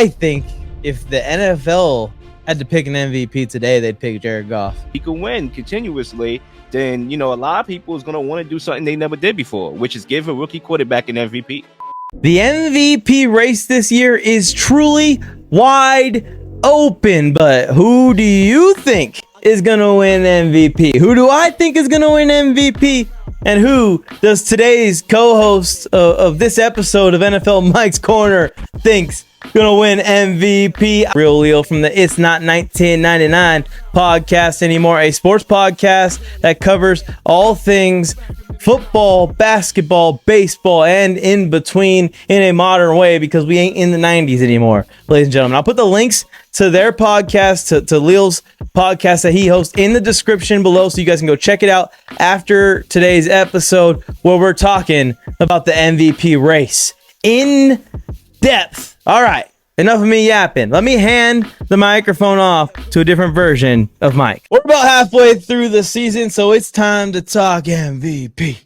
I think if the NFL had to pick an MVP today, they'd pick Jared Goff. He could win continuously, then, a lot of people is going to want to do something they never did before, which is give a rookie quarterback an MVP. The MVP race this year is truly wide open, but who do you think is going to win MVP? Who do I think is going to win MVP? And who does today's co-host of this episode of NFL Mike's Corner thinks gonna win MVP? RealLeal from the It's Not 1999 podcast anymore, a sports podcast that covers all things football, basketball, baseball, and in between in a modern way, because we ain't in the 90s anymore, ladies and gentlemen. I'll put the links to their podcast, to Leal's podcast that he hosts, in the description below, so you guys can go check it out after today's episode, where we're talking about the MVP race in depth. All right, enough of me yapping. Let me hand the microphone off to a different version of Mike. We're about halfway through the season, so it's time to talk MVP.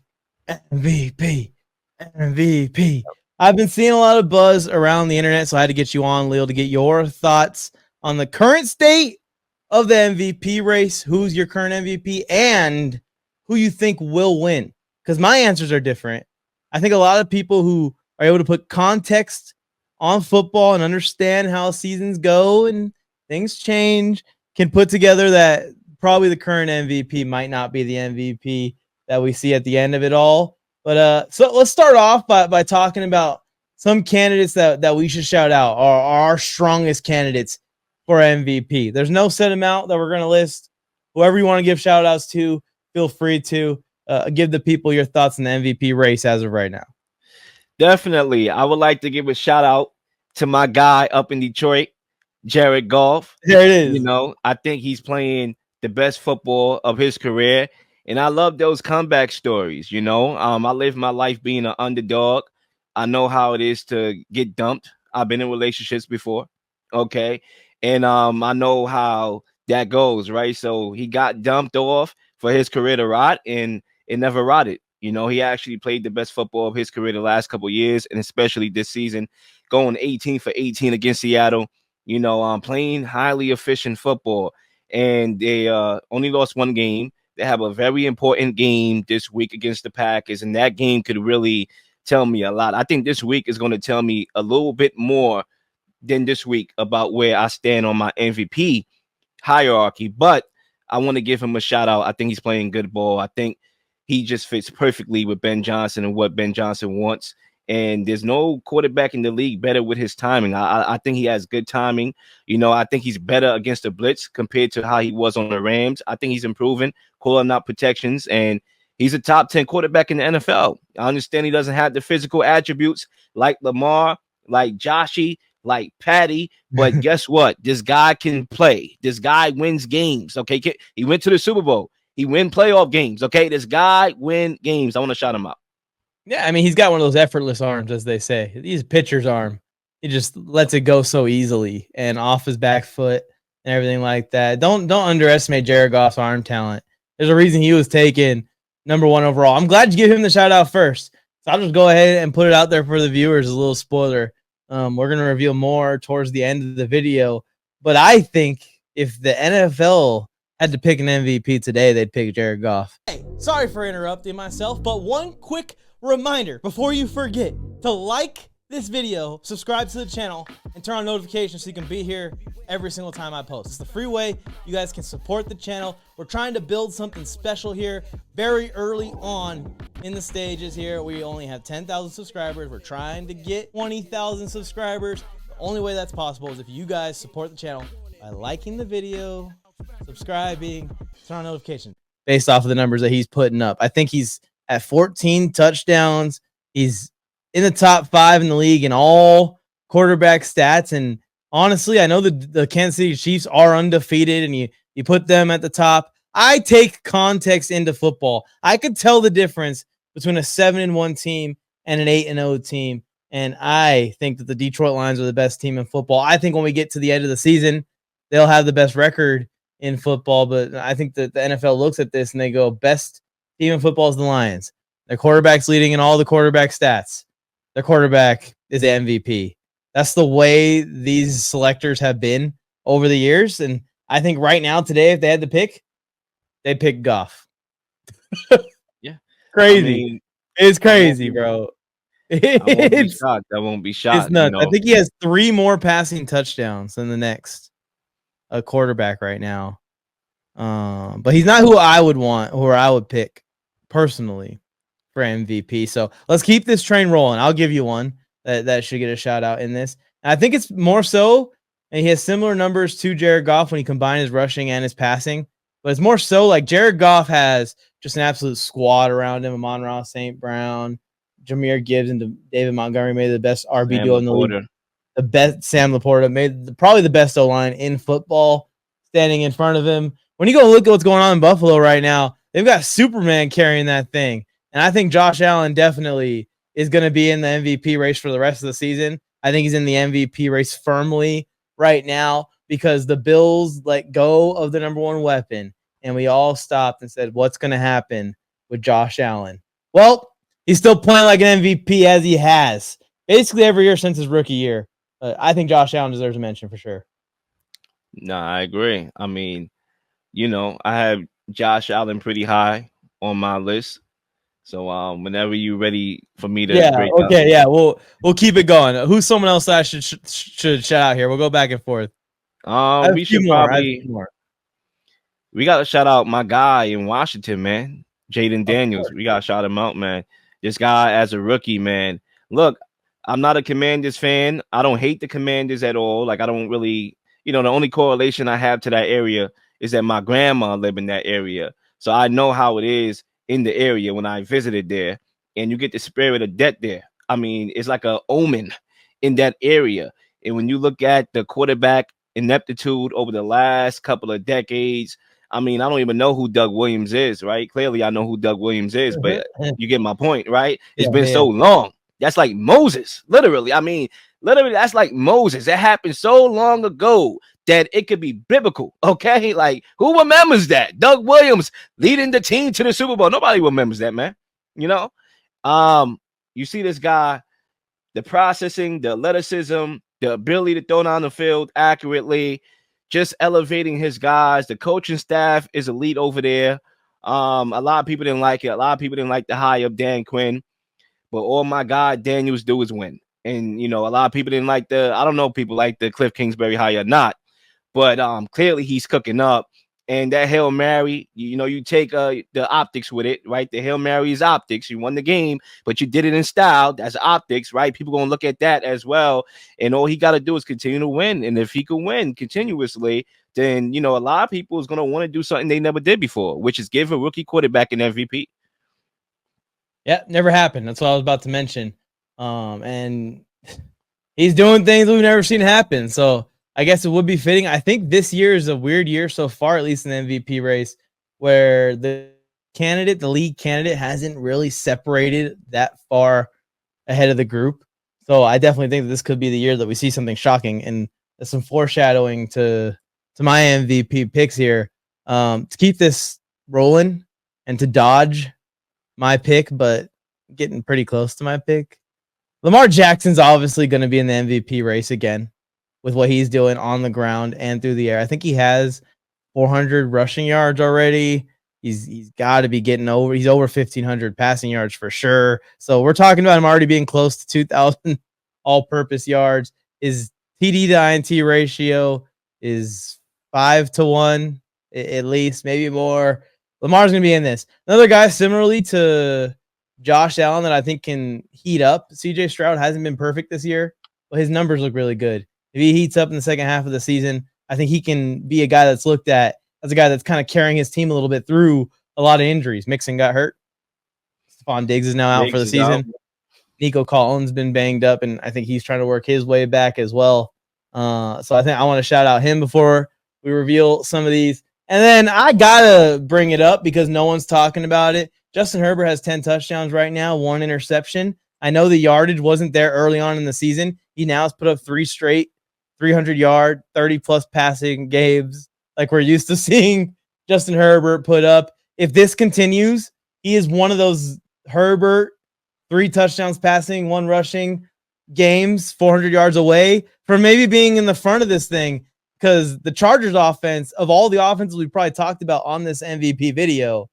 I've been seeing a lot of buzz around the internet, so I had to get you on, Leal, to get your thoughts on the current state of the MVP race. Who's your current MVP and who you think will win? Because my answers are different. I think a lot of people who are able to put context on football and understand how seasons go and things change can put together that probably the current MVP might not be the MVP that we see at the end of it all. But so let's start off by talking about some candidates that we should shout out, are our strongest candidates for MVP. There's no set amount that we're going to list. Whoever you want to give shout outs to, feel free to give the people your thoughts on the MVP race as of right now. Definitely. I would like to give a shout out to my guy up in Detroit, Jared Goff. There it is. I think he's playing the best football of his career. And I love those comeback stories. I live my life being an underdog. I know how it is to get dumped. I've been in relationships before. Okay. And I know how that goes, right? So he got dumped off for his career to rot, and it never rotted. He actually played the best football of his career the last couple of years, and especially this season, going 18 for 18 against Seattle, playing highly efficient football. And they only lost one game. They have a very important game this week against the Packers, and that game could really tell me a lot. I think this week is going to tell me a little bit more than this week about where I stand on my MVP hierarchy. But I want to give him a shout out. I think he's playing good ball. I think he just fits perfectly with Ben Johnson and what Ben Johnson wants. And there's no quarterback in the league better with his timing. I think he has good timing. I think he's better against the blitz compared to how he was on the Rams. I think he's improving, calling out protections, and he's a top 10 quarterback in the NFL. I understand he doesn't have the physical attributes like Lamar, like Joshy, like Patty, but guess what? This guy can play. This guy wins games, okay? He went to the Super Bowl. He win playoff games, okay? This guy win games. I want to shout him out. Yeah, I mean, he's got one of those effortless arms, as they say. He's a pitcher's arm. He just lets it go so easily and off his back foot and everything like that. Don't underestimate Jared Goff's arm talent. There's a reason he was taken number 1 overall. I'm glad you give him the shout out first. So I'll just go ahead and put it out there for the viewers, a little spoiler. We're going to reveal more towards the end of the video. But I think if the NFL had to pick an MVP today, they'd pick Jared Goff. Hey, sorry for interrupting myself, but one quick reminder before you forget to like this video, subscribe to the channel, and turn on notifications so you can be here every single time I post. It's the free way you guys can support the channel. We're trying to build something special here very early on in the stages here. We only have 10,000 subscribers. We're trying to get 20,000 subscribers. The only way that's possible is if you guys support the channel by liking the video, subscribing, turn on notifications. Based off of the numbers that he's putting up, I think he's at 14 touchdowns. He's in the top 5 in the league in all quarterback stats. And honestly, I know the Kansas City Chiefs are undefeated, and you put them at the top. I take context into football. I could tell the difference between a 7-1 team and an 8-0 team. And I think that the Detroit Lions are the best team in football. I think when we get to the end of the season, they'll have the best record in football. But I think that the NFL looks at this and they go, best team in football is the Lions. Their quarterback's leading in all the quarterback stats. Their quarterback is the MVP. That's the way these selectors have been over the years. And I think right now, today, if they had to pick, they pick Goff. Yeah. I Crazy. mean, It's I won't crazy, be bro. I won't be It's shocked. I won't be it's shocked, you nuts. I know. think he has 3 more passing touchdowns than the next quarterback right now. But he's not who I would want or I would pick personally for MVP. So let's keep this train rolling. I'll give you one that should get a shout out in this. And I think it's more so, and he has similar numbers to Jared Goff when he combines his rushing and his passing. But it's more so like Jared Goff has just an absolute squad around him. Amon-Ra St. Brown, Jahmyr Gibbs, and David Montgomery made the best RB Sam duo in the league. Laporta. The best Sam Laporta made probably the best O-line in football standing in front of him. When you go look at what's going on in Buffalo right now, they've got Superman carrying that thing. And I think Josh Allen definitely is going to be in the MVP race for the rest of the season. I think he's in the MVP race firmly right now because the Bills let go of the number one weapon. And we all stopped and said, what's going to happen with Josh Allen? Well, he's still playing like an MVP as he has basically every year since his rookie year. I think Josh Allen deserves a mention for sure. No, I agree. I mean, you know, I have Josh Allen pretty high on my list. So whenever you're ready for me to break up. Okay, yeah, we'll keep it going. Who's someone else that I should shout out here? We'll go back and forth. We should probably we gotta shout out my guy in Washington, man. Jaden Daniels. We gotta shout him out, man. This guy as a rookie, man. Look, I'm not a Commanders fan. I don't hate the Commanders at all. Like I don't really, you know, the only correlation I have to that area is that my grandma lived in that area. So I know how it is in the area when I visited there, and you get the spirit of death there. I mean, it's like a omen in that area. And when you look at the quarterback ineptitude over the last couple of decades, I mean, I don't even know who Doug Williams is, right? Clearly, I know who Doug Williams is, but you get my point, right? It's been so long. That's like Moses, literally. I mean, literally, that's like Moses. That happened so long ago that it could be biblical, okay? Like, who remembers that? Doug Williams leading the team to the Super Bowl. Nobody remembers that, man. You know? You see this guy, the processing, the athleticism, the ability to throw down the field accurately, just elevating his guys. The coaching staff is elite over there. A lot of people didn't like it. A lot of people didn't like the hire of Dan Quinn. But all my God Daniels do is win. And, you know, a lot of people didn't like I don't know if people like the Cliff Kingsbury hire or not. But clearly he's cooking up. And that Hail Mary, you know, you take the optics with it, right? The Hail Mary is optics. You won the game, but you did it in style. That's optics, right? People going to look at that as well. And all he got to do is continue to win. And if he can win continuously, then, you know, a lot of people is going to want to do something they never did before, which is give a rookie quarterback an MVP. Yeah, never happened. That's what I was about to mention. And he's doing things we've never seen happen. So I guess it would be fitting. I think this year is a weird year so far, at least in the MVP race, where the league candidate hasn't really separated that far ahead of the group. So I definitely think that this could be the year that we see something shocking, and there's some foreshadowing to my MVP picks here. To keep this rolling and to dodge my pick, but getting pretty close to my pick. Lamar Jackson's obviously going to be in the MVP race again with what he's doing on the ground and through the air. I think he has 400 rushing yards already. He's got to be getting over. He's over 1,500 passing yards for sure. So we're talking about him already being close to 2,000 all-purpose yards. His TD to INT ratio is 5-1 at least, maybe more. Lamar's going to be in this. Another guy similarly to Josh Allen that I think can heat up. CJ Stroud hasn't been perfect this year, but his numbers look really good. If he heats up in the second half of the season, I think he can be a guy that's looked at as a guy that's kind of carrying his team a little bit through a lot of injuries. Mixon got hurt. Stephon Diggs is now out for the season. Nico Collins been banged up, and I think he's trying to work his way back as well. So I think I want to shout out him before we reveal some of these. And then I got to bring it up because no one's talking about it. Justin Herbert has 10 touchdowns right now, 1 interception. I know the yardage wasn't there early on in the season. He now has put up 3 straight 300-yard, 30-plus passing games like we're used to seeing Justin Herbert put up. If this continues, he is one of those Herbert, 3 touchdowns passing, 1 rushing, games 400 yards away from maybe being in the front of this thing, because the Chargers offense, of all the offenses we probably talked about on this MVP video,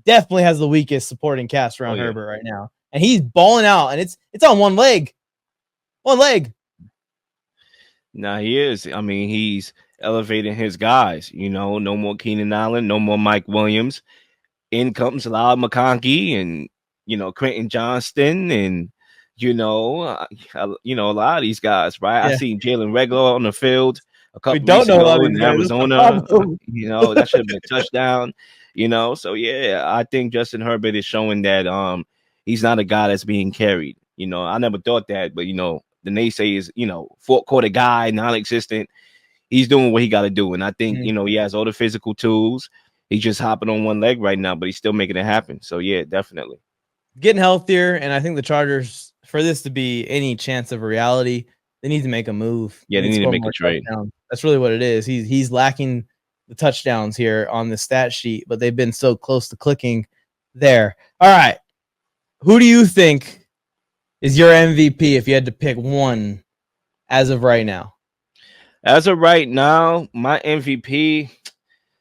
definitely has the weakest supporting cast around Herbert right now. And he's balling out, and it's on one leg. One leg. Nah, he is. I mean, he's elevating his guys. No more Keenan Allen, no more Mike Williams. In comes Lyle McConkey and Quentin Johnston and a lot of these guys, right? Yeah. I seen Jalen Reagor on the field a couple weeks ago in Arizona. That should have been a touchdown. So yeah, I think Justin Herbert is showing that he's not a guy that's being carried. I never thought that, but the naysayers, fourth quarter guy, non-existent. He's doing what he got to do, and I think he has all the physical tools. He's just hopping on one leg right now, but he's still making it happen. So yeah, definitely getting healthier. And I think the Chargers, for this to be any chance of a reality, they need to make a move. Yeah, they need to make a trade. That's really what it is. He's lacking the touchdowns here on the stat sheet, but they've been so close to clicking there. All right, who do you think is your MVP if you had to pick one as of right now? As of right now, my MVP.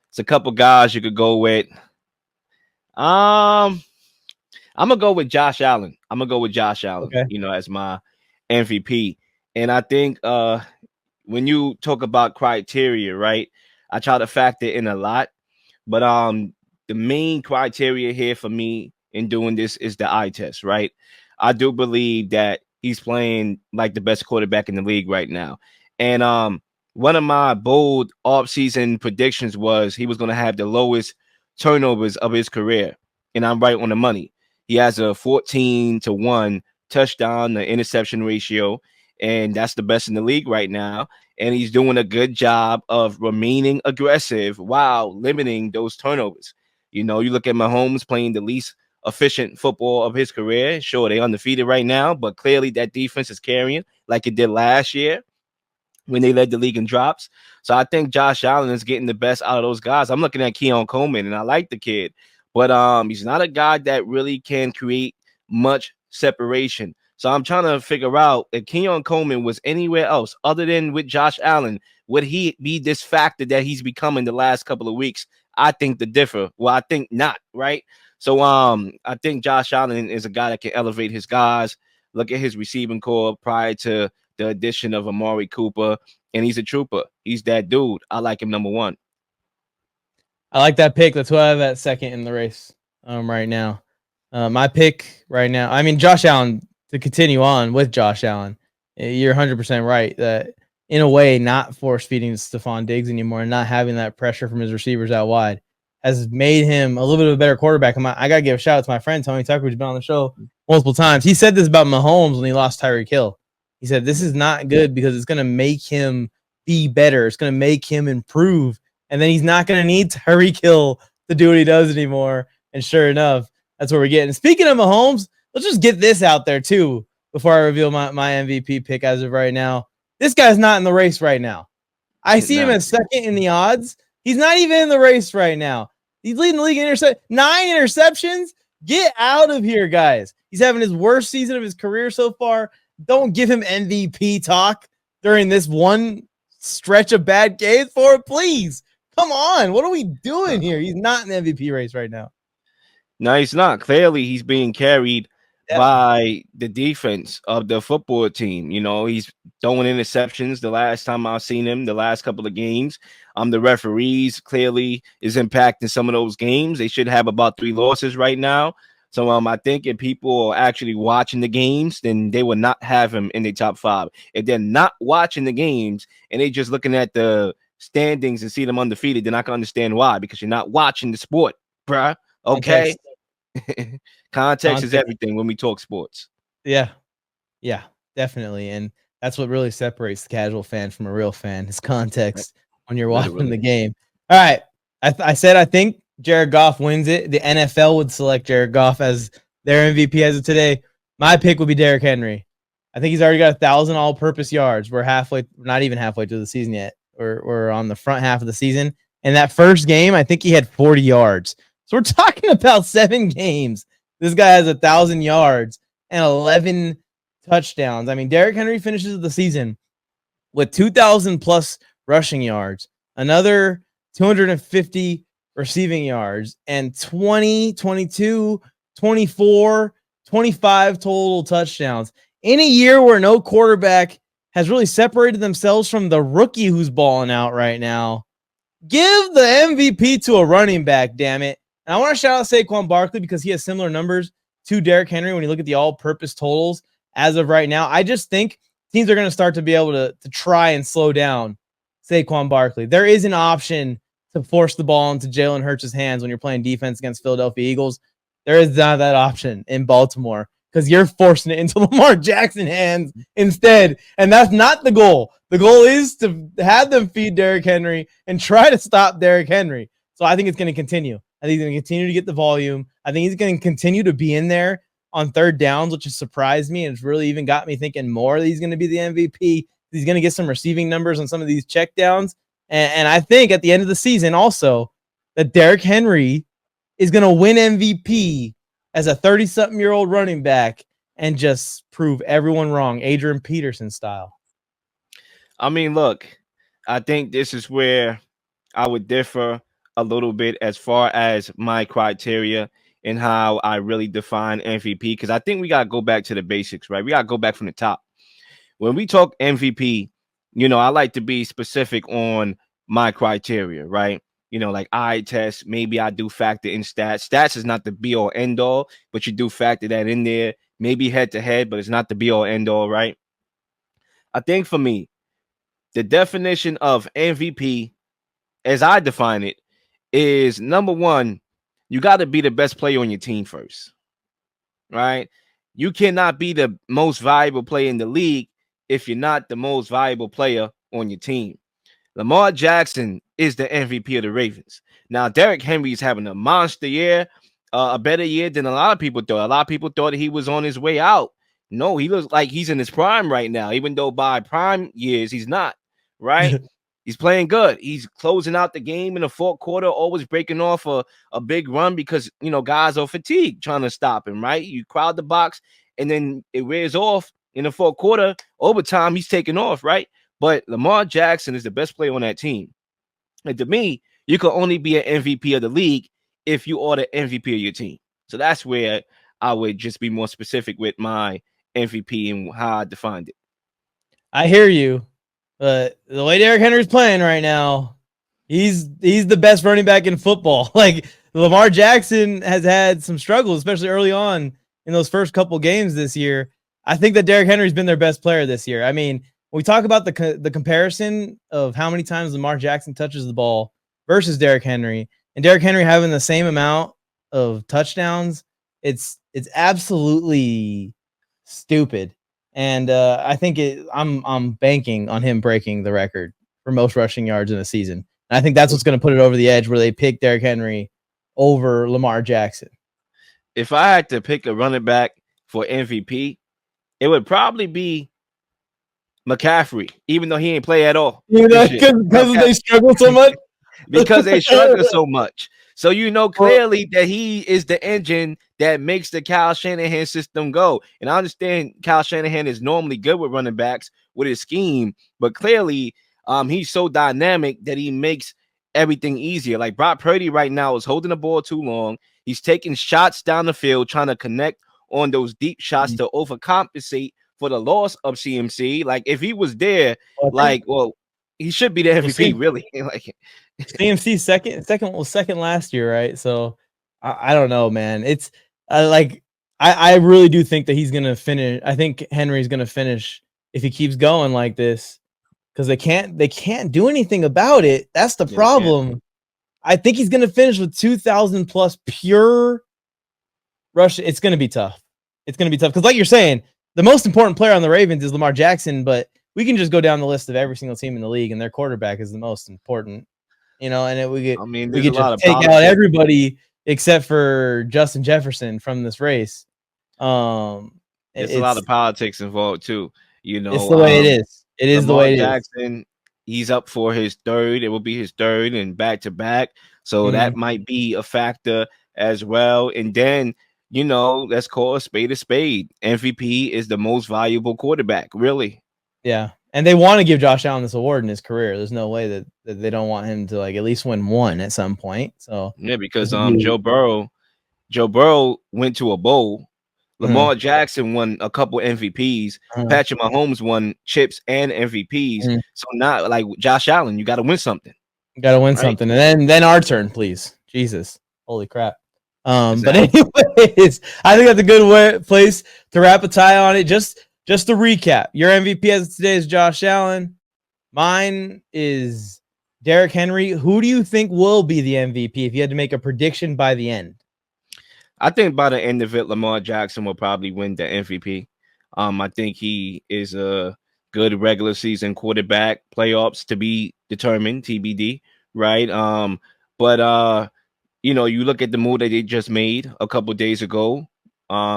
It's a couple guys you could go with. I'm gonna go with Josh Allen. Okay. As my MVP. And I think when you talk about criteria, right? I try to factor in a lot, but the main criteria here for me in doing this is the eye test, right? I do believe that he's playing like the best quarterback in the league right now, and one of my bold offseason predictions was he was going to have the lowest turnovers of his career. And I'm right on the money. He has a 14-1 touchdown to interception ratio, and that's the best in the league right now. And he's doing a good job of remaining aggressive while limiting those turnovers. You look at Mahomes playing the least efficient football of his career. Sure, they're undefeated right now, but clearly that defense is carrying like it did last year when they led the league in drops. So I think Josh Allen is getting the best out of those guys. I'm looking at Keon Coleman, and I like the kid, but he's not a guy that really can create much separation. So I'm trying to figure out if Keon Coleman was anywhere else other than with Josh Allen, would he be this factor that he's becoming the last couple of weeks? I think the differ. Well, I think not, right? So I think Josh Allen is a guy that can elevate his guys. Look at his receiving core prior to the addition of Amari Cooper, and he's a trooper. He's that dude. I like him number one. I like that pick. That's who I have at second in the race right now. My pick right now, I mean, Josh Allen, to continue on with Josh Allen, you're 100% right that in a way, not force feeding Stephon Diggs anymore and not having that pressure from his receivers out wide has made him a little bit of a better quarterback. I got to give a shout out to my friend, Tony Tucker, who's been on the show multiple times. He said this about Mahomes when he lost Tyreek Hill. He said, this is not good because it's going to make him be better. It's going to make him improve. And then he's not going to need Tyreek Hill to do what he does anymore. And sure enough, that's where we're getting. Speaking of Mahomes, let's just get this out there too before I reveal my MVP pick as of right now. This guy's not in the race right now. I see him as second in the odds. He's not even in the race right now. He's leading the league in 9 interceptions. Get out of here, guys. He's having his worst season of his career so far. Don't give him MVP talk during this one stretch of bad games for it, please. Come on. What are we doing here? He's not in the MVP race right now. No, he's not. Clearly, he's being carried by the defense of the football team. He's throwing interceptions the last time I've seen him, the last couple of games. The referees clearly is impacting some of those games. They should have about 3 losses right now. So I think if people are actually watching the games, then they will not have him in the top 5. If they're not watching the games and they just looking at the standings and see them undefeated, then I can understand why, because you're not watching the sport, bruh. Okay. Context is everything when we talk sports. Yeah, definitely. And that's what really separates the casual fan from a real fan is context when you're watching the game. All right. I said I think Jared Goff wins it. The NFL would select Jared Goff as their MVP as of today. My pick would be Derrick Henry. I think he's already got 1,000 all-purpose yards. We're not even halfway through the season yet. We're on the front half of the season. And that first game, I think he had 40 yards. So we're talking about 7 games. This guy has 1,000 yards and 11 touchdowns. I mean, Derrick Henry finishes the season with 2,000 plus rushing yards, another 250 receiving yards, and 20, 22, 24, 25 total touchdowns. In a year where no quarterback has really separated themselves from the rookie who's balling out right now, give the MVP to a running back, damn it. And I want to shout out Saquon Barkley because he has similar numbers to Derrick Henry when you look at the all-purpose totals as of right now. I just think teams are going to start to be able to try and slow down Saquon Barkley. There is an option to force the ball into Jalen Hurts' hands when you're playing defense against Philadelphia Eagles. There is not that option in Baltimore because you're forcing it into Lamar Jackson hands instead. And that's not the goal. The goal is to have them feed Derrick Henry and try to stop Derrick Henry. So I think it's going to continue. I think he's going to continue to get the volume. I think he's going to continue to be in there on third downs, which has surprised me. And it's really even got me thinking more that he's going to be the MVP. He's going to get some receiving numbers on some of these checkdowns. And I think at the end of the season also that Derrick Henry is going to win MVP as a 30-something-year-old running back and just prove everyone wrong, Adrian Peterson style. I mean, look, I think this is where I would differ a little bit as far as my criteria and how I really define MVP, because I think we got to go back to the basics, right? We got to go back from the top. When we talk MVP, I like to be specific on my criteria, right? Like eye test, maybe I do factor in stats. Stats is not the be all end all, but you do factor that in there. Maybe head to head, but it's not the be all end all, right? I think for me, the definition of MVP, as I define it, is number one, you got to be the best player on your team first, right? You cannot be the most valuable player in the league if you're not the most valuable player on your team. Lamar Jackson is the MVP of the Ravens. Now, Derrick Henry is having a monster year, a better year than a lot of people thought. A lot of people thought he was on his way out. No, he looks like he's in his prime right now, even though by prime years he's not, right? He's playing good. He's closing out the game in the fourth quarter, always breaking off a big run because, guys are fatigued trying to stop him, right? You crowd the box, and then it wears off in the fourth quarter. Overtime, he's taking off, right? But Lamar Jackson is the best player on that team. And to me, you can only be an MVP of the league if you are the MVP of your team. So that's where I would just be more specific with my MVP and how I defined it. I hear you. But the way Derrick Henry's playing right now, he's the best running back in football. Like Lamar Jackson has had some struggles, especially early on in those first couple games this year. I think that Derrick Henry's been their best player this year. I mean, when we talk about the comparison of how many times Lamar Jackson touches the ball versus Derrick Henry, and Derrick Henry having the same amount of touchdowns, it's absolutely stupid. And I think I'm banking on him breaking the record for most rushing yards in a season. And I think that's what's going to put it over the edge where they pick Derrick Henry over Lamar Jackson. If I had to pick a running back for MVP, it would probably be McCaffrey, even though he ain't play at all. Because they struggle so much? Because they struggle so much. So clearly that he is the engine that makes the Kyle Shanahan system go. And I understand Kyle Shanahan is normally good with running backs with his scheme, but clearly he's so dynamic that he makes everything easier. Like Brock Purdy right now is holding the ball too long. He's taking shots down the field, trying to connect on those deep shots to overcompensate for the loss of CMC. Like if he was there, he should be the MVP, really. Like CMC second last year, right? So I don't know, man. It's I really do think that he's gonna finish. I think Henry's gonna finish if he keeps going like this, because they can't do anything about it. That's the problem. I think he's gonna finish with 2,000 plus pure rush. It's gonna be tough. It's gonna be tough because, like you're saying, the most important player on the Ravens is Lamar Jackson, but we can just go down the list of every single team in the league, and their quarterback is the most important. And we could just take out everybody except for Justin Jefferson from this race. It's a lot of politics involved too. It's the way it is. It is the way it Jackson, he's up for his third. It will be his third and back to back. So that might be a factor as well. And then let's call a spade a spade. MVP is the most valuable quarterback, really. Yeah. And they want to give Josh Allen this award in his career. There's no way that they don't want him to like at least win one at some point. So yeah, because Joe Burrow went to a bowl. Lamar Jackson won a couple MVPs. Patrick Mahomes won chips and MVPs. So now, like Josh Allen, you got to win something. You got to win something, and then our turn, please. Jesus, holy crap! Exactly. But anyways, I think that's a good place to wrap a tie on it. Just to recap, your MVP as of today is Josh Allen. Mine is Derrick Henry. Who do you think will be the MVP if you had to make a prediction by the end? I think by the end of it, Lamar Jackson will probably win the MVP. I think he is a good regular season quarterback. Playoffs to be determined, TBD, right? But you look at the move that they just made a couple days ago,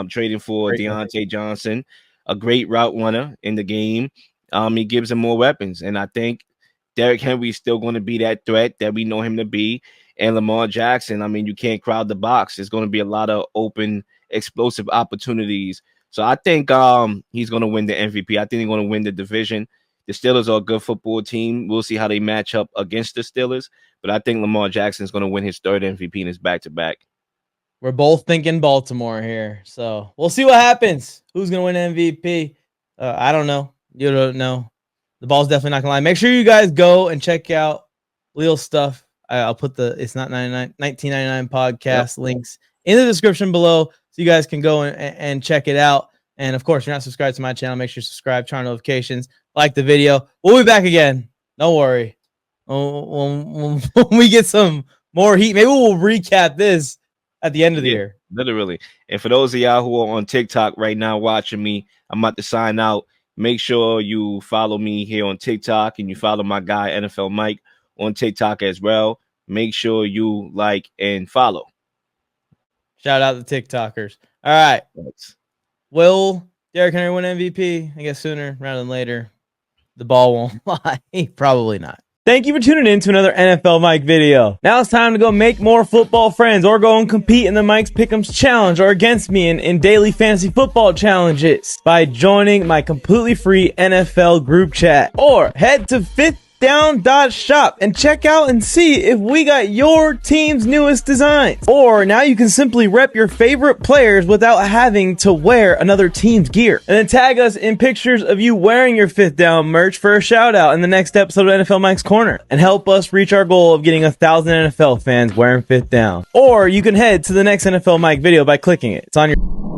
trading for Deontay Johnson, a great route runner in the game. He gives them more weapons, and I think Derrick Henry is still going to be that threat that we know him to be. And Lamar Jackson, I mean, you can't crowd the box. There's going to be a lot of open, explosive opportunities. So I think he's going to win the MVP. I think he's going to win the division. The Steelers are a good football team. We'll see how they match up against the Steelers. But I think Lamar Jackson is going to win his third MVP in his back-to-back. We're both thinking Baltimore here. So we'll see what happens. Who's going to win MVP? I don't know. You don't know. The ball's definitely not going to lie. Make sure you guys go and check out Leal's stuff. I'll put the It's Not 1999 podcast links in the description below so you guys can go and check it out. And of course, if you're not subscribed to my channel, make sure you subscribe, turn on notifications, like the video. We'll be back again. Don't worry. When we get some more heat, maybe we'll recap this at the end of the year. Literally. And for those of y'all who are on TikTok right now watching me, I'm about to sign out. Make sure you follow me here on TikTok and you follow my guy, NFLMike, on TikTok as well. Make sure you like and follow. Shout out the TikTokers. All right. Thanks. Will Derrick Henry win MVP? I guess sooner rather than later. The ball won't lie. Probably not. Thank you for tuning in to another NFL Mike video. Now it's time to go make more football friends or go and compete in the Mike's Pickems Challenge or against me in daily fantasy football challenges by joining my completely free NFL group chat. Or head to fifthdown.shop and check out and see if we got your team's newest designs. Or now you can simply rep your favorite players without having to wear another team's gear. And then tag us in pictures of you wearing your Fifth Down merch for a shout out in the next episode of NFL Mike's Corner. And help us reach our goal of getting 1,000 NFL fans wearing Fifth Down. Or you can head to the next NFL Mike video by clicking it. It's on your...